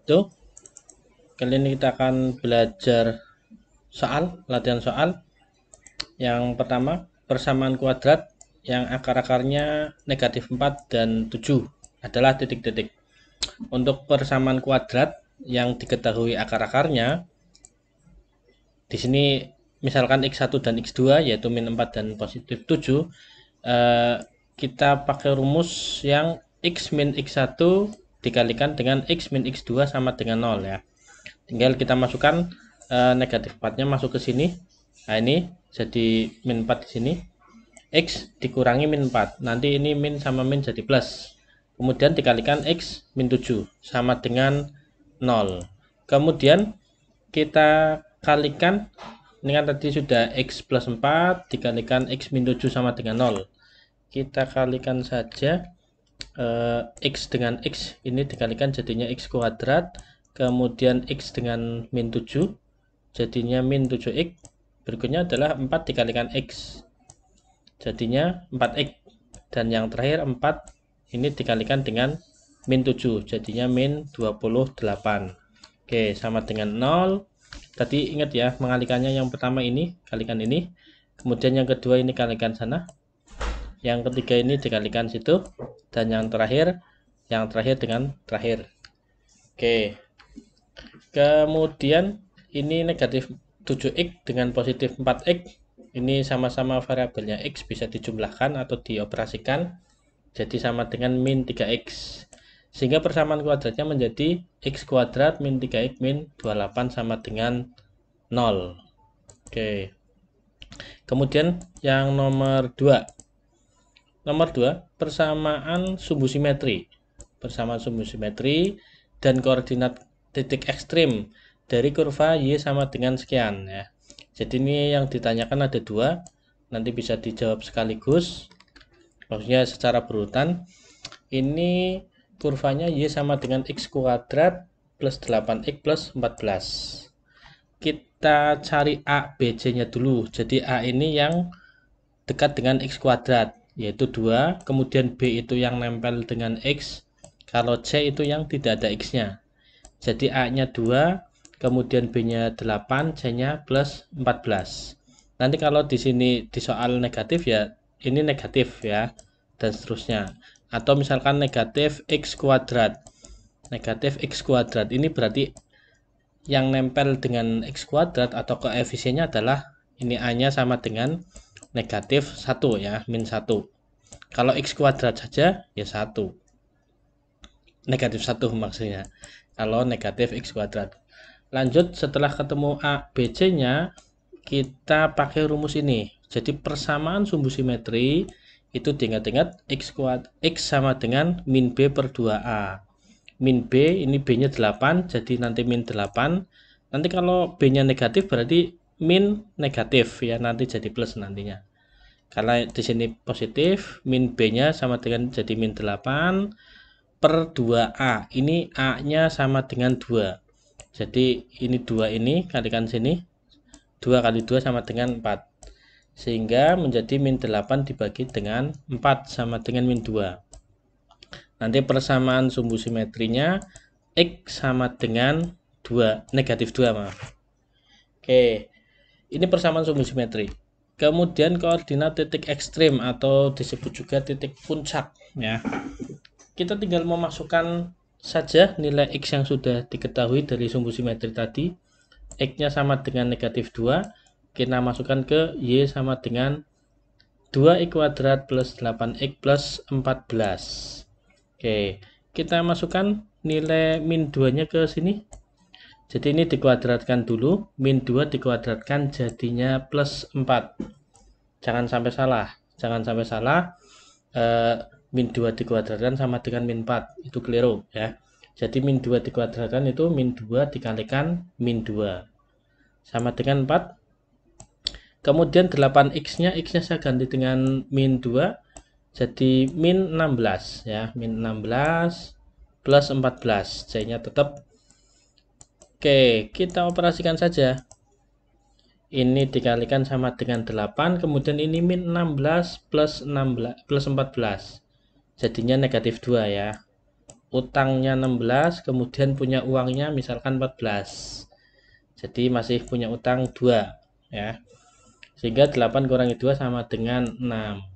wabarakatuh. Kali ini kita akan belajar latihan soal. Yang pertama, persamaan kuadrat yang akar-akarnya negatif 4 dan 7 adalah titik-titik. Untuk persamaan kuadrat yang diketahui akar-akarnya, di sini misalkan x1 dan x2 yaitu min 4 dan positif 7, kita pakai rumus yang x min x1 dikalikan dengan x min x2 sama dengan 0 ya. Tinggal kita masukkan negatif 4-nya masuk ke sini. Nah, ini jadi min 4 di sini. X dikurangi min 4. Nanti ini min sama min jadi plus. Kemudian dikalikan x min 7 sama dengan 0. Kemudian kita kalikan, ini kan tadi sudah x plus 4 dikalikan x min 7 sama dengan 0. Kita kalikan saja x dengan x ini dikalikan jadinya x kuadrat, kemudian x dengan min 7 jadinya min 7x, berikutnya adalah 4 dikalikan x jadinya 4x, dan yang terakhir 4 ini dikalikan dengan min 7 jadinya min 28. Oke, sama dengan 0. Tadi ingat ya, mengalikannya yang pertama ini kalikan ini, kemudian yang kedua ini kalikan sana, yang ketiga ini dikalikan situ, dan yang terakhir dengan terakhir. Oke, kemudian ini negatif 7x dengan positif 4x, ini sama-sama variabelnya x, bisa dijumlahkan atau dioperasikan jadi sama dengan min 3x, sehingga persamaan kuadratnya menjadi x kuadrat min 3x min 28 sama dengan 0. Oke, kemudian yang nomor 2, persamaan sumbu simetri. Persamaan sumbu simetri dan koordinat titik ekstrim dari kurva y sama dengan sekian ya. Jadi ini yang ditanyakan ada 2, nanti bisa dijawab sekaligus, maksudnya secara berurutan. Ini kurvanya y sama dengan x kuadrat plus 8x plus 14. Kita cari a, b, c nya dulu. Jadi a ini yang dekat dengan x kuadrat yaitu 2, kemudian b itu yang nempel dengan x, kalau c itu yang tidak ada x nya. Jadi a nya 2, kemudian b nya 8, c nya plus 14. Nanti kalau di sini di soal negatif ya ini negatif ya, dan seterusnya. Atau misalkan negatif x kuadrat, ini berarti yang nempel dengan x kuadrat atau koefisiennya adalah ini a nya sama dengan negatif 1 ya, min 1. Kalau x kuadrat saja ya 1, negatif 1 maksudnya kalau negatif x kuadrat. Lanjut, setelah ketemu a, b, c nya kita pakai rumus ini. Jadi persamaan sumbu simetri itu diingat-ingat x sama dengan min b per 2a. Min b ini b nya 8, jadi nanti min 8. Nanti kalau b nya negatif berarti min negatif ya, nanti jadi plus nantinya. Karena di sini positif, min b nya sama dengan jadi min 8 per 2a. Ini a nya sama dengan 2. Jadi ini 2 ini kalikan sini, 2 kali 2 sama dengan 4. Sehingga menjadi min 8 dibagi dengan 4 sama dengan min 2. Nanti persamaan sumbu simetrinya x sama dengan 2, negatif 2 maaf. Oke, ini persamaan sumbu simetri. Kemudian koordinat titik ekstrim atau disebut juga titik puncak ya. Kita tinggal memasukkan saja nilai x yang sudah diketahui dari sumbu simetri tadi. X-nya sama dengan negatif 2, kita masukkan ke y sama dengan 2x kuadrat plus 8x plus 14. Oke, kita masukkan nilai min 2-nya ke sini. Jadi ini dikuadratkan dulu, min 2 dikuadratkan jadinya plus 4. Jangan sampai salah, min 2 dikuadratkan sama dengan min 4, itu keliru ya. Jadi min 2 dikuadratkan itu min 2 dikalikan min 2 sama dengan 4. Kemudian 8x nya saya ganti dengan min 2, jadi min 16 ya, min 16 plus 14, c nya tetap. Oke, kita operasikan saja. Ini dikalikan sama dengan 8, kemudian ini min 16 plus 14, jadinya negatif 2 ya. utangnya 16, kemudian punya uangnya misalkan 14. Jadi masih punya utang 2 ya. Sehingga 8 kurangi 2 sama dengan 6.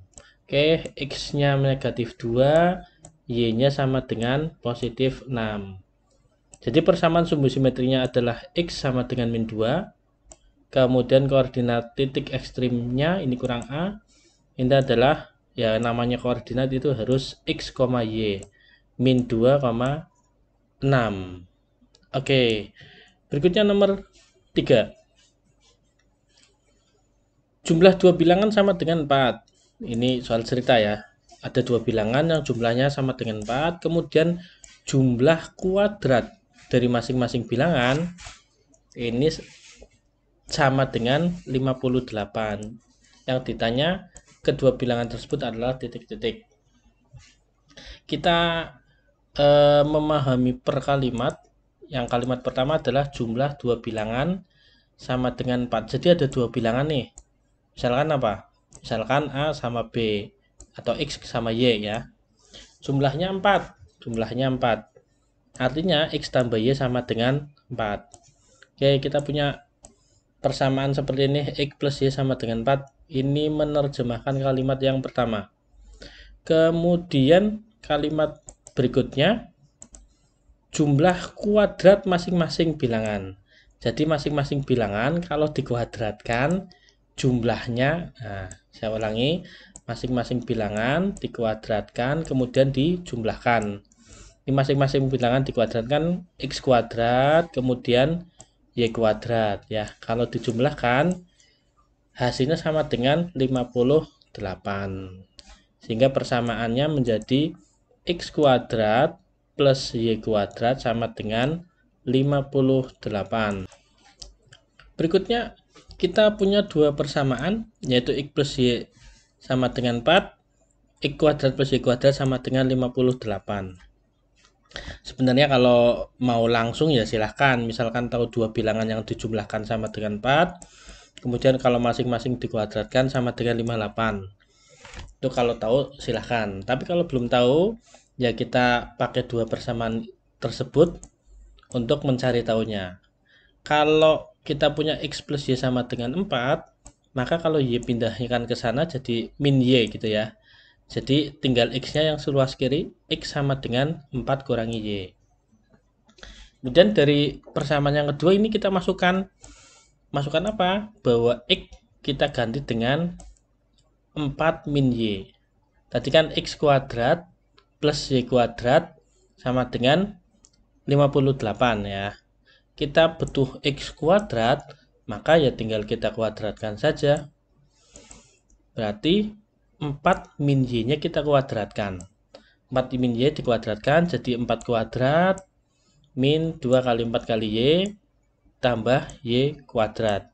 Oke, X-nya negatif 2, Y-nya sama dengan positif 6. Jadi persamaan sumbu simetrinya adalah X sama dengan min 2. Kemudian koordinat titik ekstrimnya ini kurang A. Ini adalah ya namanya koordinat itu harus X, Y. Min 2, 6. Oke. Berikutnya nomor 3. Jumlah dua bilangan sama dengan 4. Ini soal cerita ya. Ada dua bilangan yang jumlahnya sama dengan 4. Kemudian jumlah kuadrat dari masing-masing bilangan ini sama dengan 58. Yang ditanya kedua bilangan tersebut adalah titik-titik. Kita memahami per kalimat. Yang kalimat pertama adalah jumlah dua bilangan sama dengan 4. Jadi ada dua bilangan nih. Misalkan apa? Misalkan A sama B atau X sama Y ya. Jumlahnya 4. Jumlahnya 4. Artinya X tambah Y sama dengan 4. Oke, kita punya persamaan seperti ini, X plus Y sama dengan 4. Ini menerjemahkan kalimat yang pertama. Kemudian kalimat berikutnya, jumlah kuadrat masing-masing bilangan. Jadi masing-masing bilangan kalau dikuadratkan jumlahnya, nah, saya ulangi, masing-masing bilangan dikuadratkan kemudian dijumlahkan. Ini masing-masing bilangan dikuadratkan X kuadrat kemudian Y kuadrat ya. Kalau dijumlahkan hasilnya sama dengan 58. Sehingga persamaannya menjadi X kuadrat plus Y kuadrat sama dengan 58. Berikutnya kita punya dua persamaan, yaitu X plus Y sama dengan 4, X kuadrat plus Y kuadrat sama dengan 58. Sebenarnya kalau mau langsung ya silahkan, misalkan tahu dua bilangan yang dijumlahkan sama dengan 4, kemudian kalau masing-masing dikuadratkan sama dengan 58. Itu kalau tahu silahkan, tapi kalau belum tahu ya kita pakai dua persamaan tersebut untuk mencari tahunya. Kalau kita punya X plus Y sama dengan 4, maka kalau Y pindahkan ke sana jadi min Y gitu ya. Jadi tinggal X-nya yang seluas kiri, X sama dengan 4 kurangi Y. Kemudian dari persamaan yang kedua ini kita masukkan apa? Bahwa X kita ganti dengan 4 min Y. Tadi kan X kuadrat plus Y kuadrat sama dengan 58 ya. Kita butuh X kuadrat, maka ya tinggal kita kuadratkan saja. Berarti 4 min Y nya kita kuadratkan. 4 min Y dikuadratkan jadi 4 kuadrat min 2 kali 4 kali Y tambah Y kuadrat.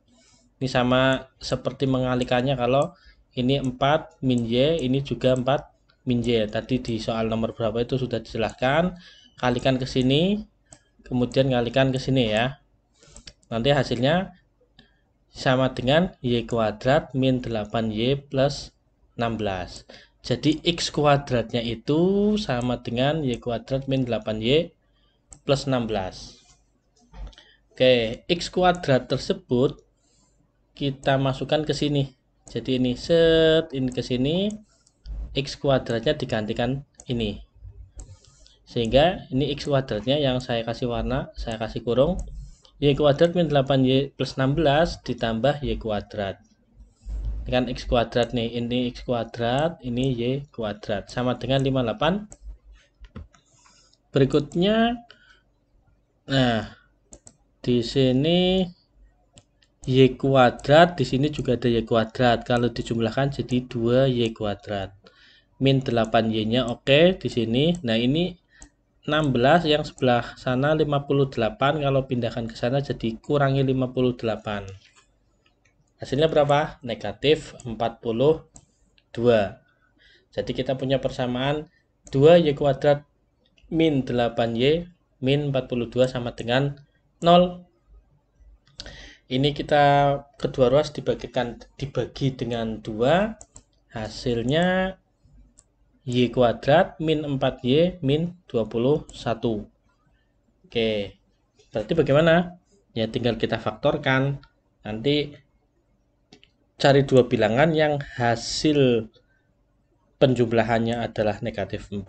Ini sama seperti mengalikannya kalau ini 4 min Y, ini juga 4 min Y. Tadi di soal nomor berapa itu sudah dijelaskan. Kalikan ke sini, kemudian kalikan ke sini ya. Nanti hasilnya sama dengan Y kuadrat min 8Y plus 16. Jadi X kuadratnya itu sama dengan Y kuadrat min 8Y plus 16. Oke, X kuadrat tersebut kita masukkan ke sini. Jadi ini set, ini ke sini, X kuadratnya digantikan ini. Sehingga ini X kuadratnya yang saya kasih warna, saya kasih kurung, Y kuadrat min 8Y plus 16 ditambah Y kuadrat. Ini kan X kuadrat nih, ini X kuadrat, ini Y kuadrat, sama dengan 58. Berikutnya, nah, di sini Y kuadrat, di sini juga ada Y kuadrat. Kalau dijumlahkan jadi 2Y kuadrat. Min 8Y nya oke di sini. Nah, ini 16 yang sebelah sana 58, kalau pindahkan ke sana jadi kurangi 58. Hasilnya berapa? Negatif 42. Jadi kita punya persamaan 2Y kuadrat min 8Y min 42 sama dengan 0. Ini kita kedua ruas dibagi dengan 2. Hasilnya Y kuadrat min 4Y min 21. Oke, berarti bagaimana? Ya tinggal kita faktorkan. Nanti cari dua bilangan yang hasil penjumlahannya adalah negatif 4,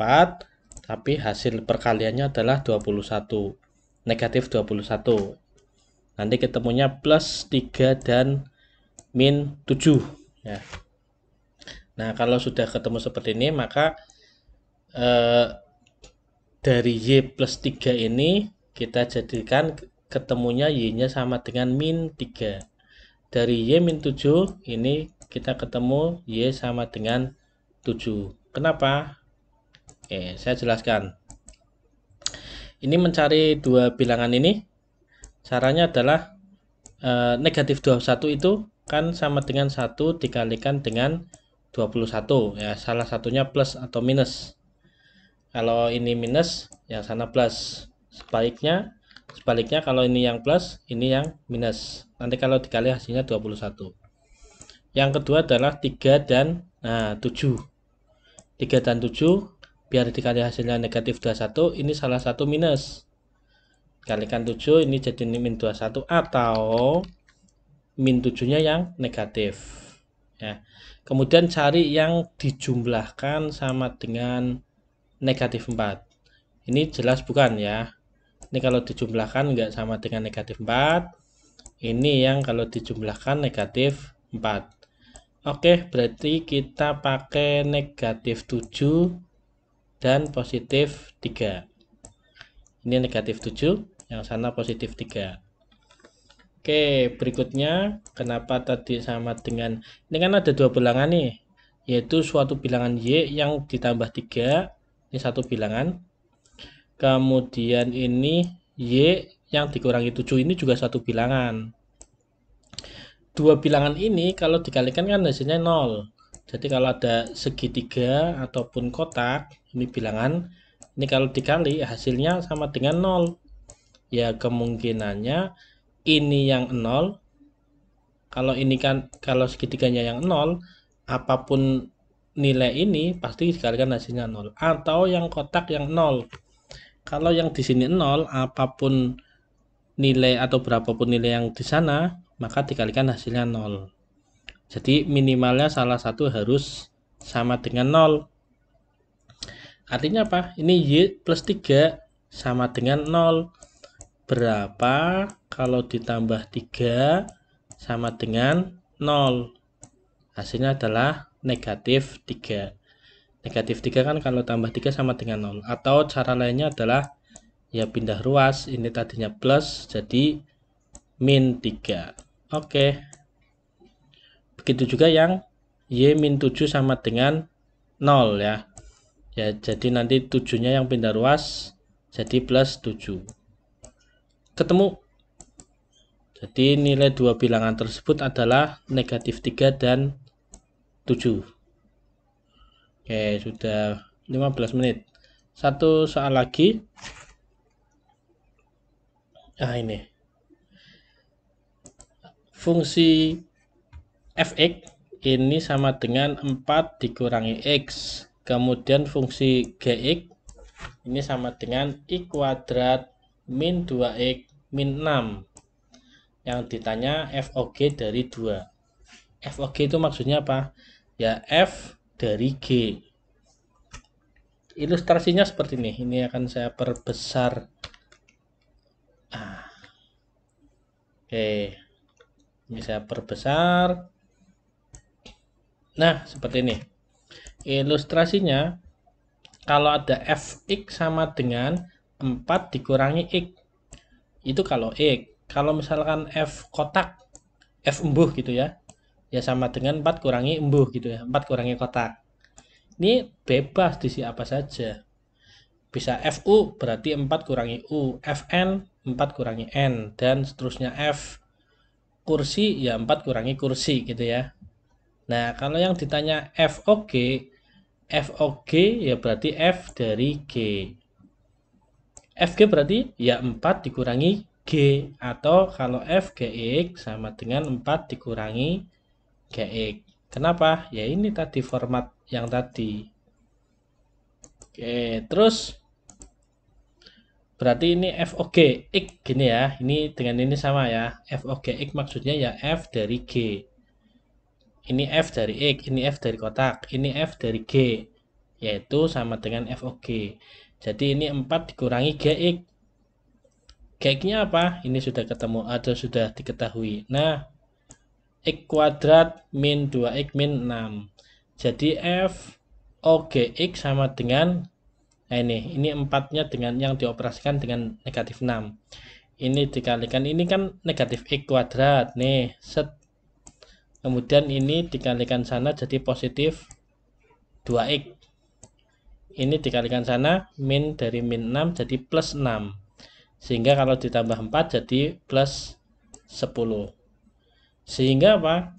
tapi hasil perkaliannya adalah 21. Negatif 21. Nanti ketemunya plus 3 dan min 7. Ya. Nah, kalau sudah ketemu seperti ini, maka dari Y plus 3 ini kita jadikan ketemunya Y-nya sama dengan min 3. Dari Y min 7 ini kita ketemu Y sama dengan 7. Kenapa? Oke, saya jelaskan. Ini mencari dua bilangan ini, caranya adalah negatif 21 itu kan sama dengan 1 dikalikan dengan 21. Ya, salah satunya plus atau minus. Kalau ini minus, yang sana plus. Sebaliknya kalau ini yang plus, ini yang minus. Nanti kalau dikali hasilnya 21. Yang kedua adalah 3 dan 7. 3 dan 7 biar dikali hasilnya negatif 21, ini salah satu minus. Kalikan 7, ini jadi min 21 atau min 7-nya yang negatif. Ya. Kemudian cari yang dijumlahkan sama dengan negatif 4. Ini jelas bukan ya. Ini kalau dijumlahkan enggak sama dengan negatif 4. Ini yang kalau dijumlahkan negatif 4. Oke, berarti kita pakai negatif 7 dan positif 3. Ini negatif 7, yang sana positif 3. Oke, berikutnya kenapa tadi sama dengan, ini kan ada dua bilangan nih, yaitu suatu bilangan Y yang ditambah 3, ini satu bilangan. Kemudian ini Y yang dikurangi 7, ini juga satu bilangan. Dua bilangan ini kalau dikalikan kan hasilnya 0. Jadi kalau ada segitiga ataupun kotak, ini bilangan, ini kalau dikali hasilnya sama dengan 0. Ya kemungkinannya ini yang 0. Kalau ini kan, kalau segitiganya yang 0, apapun nilai ini pasti dikalikan hasilnya 0. Atau yang kotak yang 0. Kalau yang di sini 0, apapun nilai atau berapapun nilai yang di sana, maka dikalikan hasilnya 0. Jadi minimalnya salah satu harus sama dengan 0. Artinya apa? Ini Y plus 3 sama dengan 0. Berapa kalau ditambah 3 sama dengan 0? Hasilnya adalah negatif 3. Negatif 3 kan kalau tambah 3 sama dengan 0. Atau cara lainnya adalah ya pindah ruas. Ini tadinya plus jadi min 3. Oke. Begitu juga yang Y min 7 sama dengan 0 ya. Ya, jadi nanti 7-nya yang pindah ruas jadi plus 7. Ketemu. Jadi nilai dua bilangan tersebut adalah negatif 3 dan 7. Oke, sudah 15 menit. Satu soal lagi. Nah, ini. Fungsi fx ini sama dengan 4 dikurangi x. Kemudian fungsi gx ini sama dengan y kuadrat min 2x min 6. Yang ditanya fog dari 2. Fog itu maksudnya apa? Ya f dari g. Ilustrasinya seperti ini. Ini akan saya perbesar. Oke. Ini saya perbesar. Nah, seperti ini. Ilustrasinya, kalau ada fx sama dengan 4 dikurangi x. Itu kalau x. Kalau misalkan f kotak, f embuh gitu ya. Ya sama dengan 4 kurangi embuh gitu ya. 4 kurangi kotak. Ini bebas diisi apa saja. Bisa fu berarti 4 kurangi u. Fn 4 kurangi n. Dan seterusnya f kursi ya 4 kurangi kursi gitu ya. Nah, kalau yang ditanya FOG ya berarti F dari G. FG berarti ya 4 dikurangi G. Atau kalau FGX sama dengan 4 dikurangi GX. Kenapa? Ya ini tadi format yang tadi. Oke, terus berarti ini FOG X gini ya. Ini dengan ini sama ya. FOG X maksudnya ya F dari G. Ini F dari X, ini F dari kotak, ini F dari G. Yaitu sama dengan FOG. Jadi ini 4 dikurangi GX. GX-nya apa? Ini sudah ketemu atau sudah diketahui. Nah, X kuadrat min 2X min 6. Jadi FOGX sama dengan, nah ini 4-nya dengan yang dioperasikan dengan negatif 6. Ini dikalikan, ini kan negatif X kuadrat. Nih, set. Kemudian ini dikalikan sana jadi positif 2X. Ini dikalikan sana, min dari min 6 jadi plus 6. Sehingga kalau ditambah 4 jadi plus 10. Sehingga apa?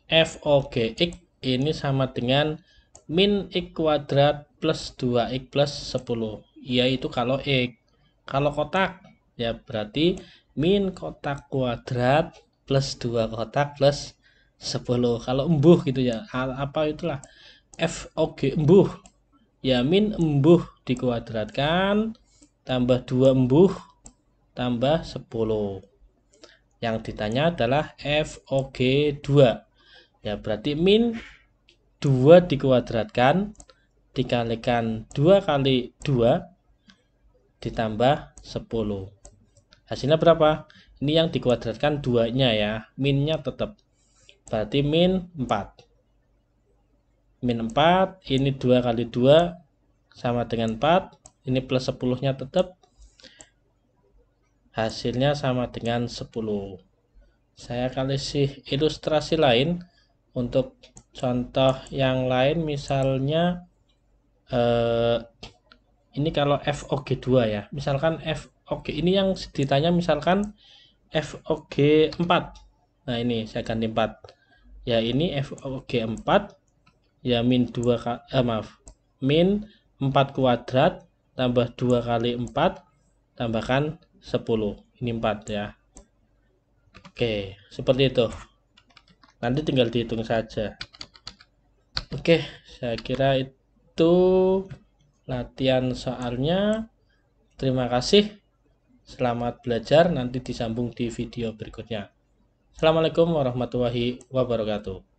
FOGX ini sama dengan min X kuadrat plus 2X plus 10. Yaitu kalau X. Kalau kotak, ya berarti min kotak kuadrat plus 2 kotak plus 10. Kalau embuh gitu ya, apa itulah FOG embuh. Ya min embuh dikuadratkan tambah 2 embuh tambah 10. Yang ditanya adalah FOG 2. Ya berarti min 2 dikuadratkan dikalikan 2 kali 2 ditambah 10. Hasilnya berapa? Ini yang dikuadratkan 2-nya ya. Minnya tetap. Berarti min 4. Min 4, ini 2 kali 2 sama dengan 4. Ini plus 10-nya tetap. Hasilnya sama dengan 10. Saya kasih ilustrasi lain. Untuk contoh yang lain misalnya ini kalau FOG 2 ya. Misalkan FOG ini yang ditanya misalkan FOG 4. Nah, ini saya ganti 4. Ya, ini FOG 4 ya min 2 min 4 kuadrat tambah 2 kali 4 tambahkan 10. Ini 4 ya. Oke, seperti itu. Nanti tinggal dihitung saja. Oke, saya kira itu latihan soalnya. Terima kasih. Selamat belajar. Nanti disambung di video berikutnya. Assalamualaikum warahmatullahi wabarakatuh.